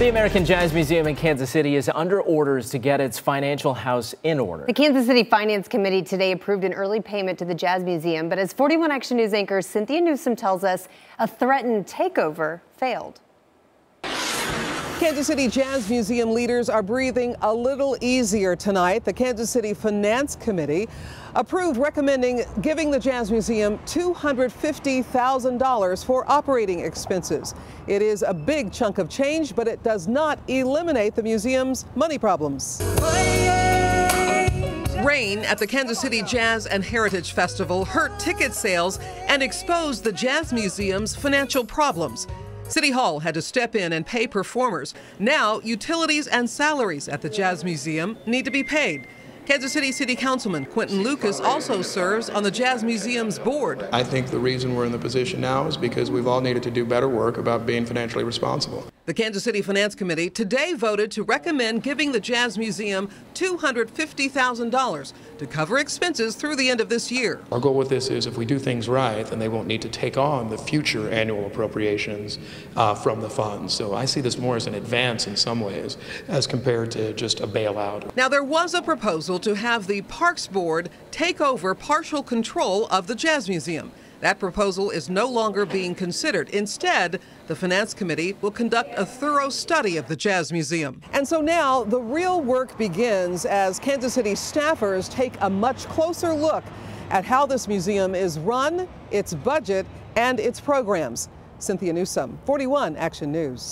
The American Jazz Museum in Kansas City is under orders to get its financial house in order. The Kansas City Finance Committee today approved an early payment to the Jazz Museum, but as 41 Action News anchor Cynthia Newsome tells us, a threatened takeover failed. Kansas City Jazz Museum leaders are breathing a little easier tonight. The Kansas City Finance Committee approved recommending giving the Jazz Museum $250,000 for operating expenses. It is a big chunk of change, but it does not eliminate the museum's money problems. Rain at the Kansas City Jazz and Heritage Festival hurt ticket sales and exposed the Jazz Museum's financial problems. City Hall had to step in and pay performers. Now, utilities and salaries at the Jazz Museum need to be paid. Kansas City City Councilman Quentin Lucas also serves on the Jazz Museum's board. I think the reason we're in the position now is because we've all needed to do better work about being financially responsible. The Kansas City Finance Committee today voted to recommend giving the Jazz Museum $250,000 to cover expenses through the end of this year. Our goal with this is if we do things right, then they won't need to take on the future annual appropriations from the funds. So I see this more as an advance in some ways as compared to just a bailout. Now, there was a proposal to have the Parks Board take over partial control of the Jazz Museum. That proposal is no longer being considered. Instead, the Finance Committee will conduct a thorough study of the Jazz Museum. And so now the real work begins as Kansas City staffers take a much closer look at how this museum is run, its budget, and its programs. Cynthia Newsome, 41 Action News.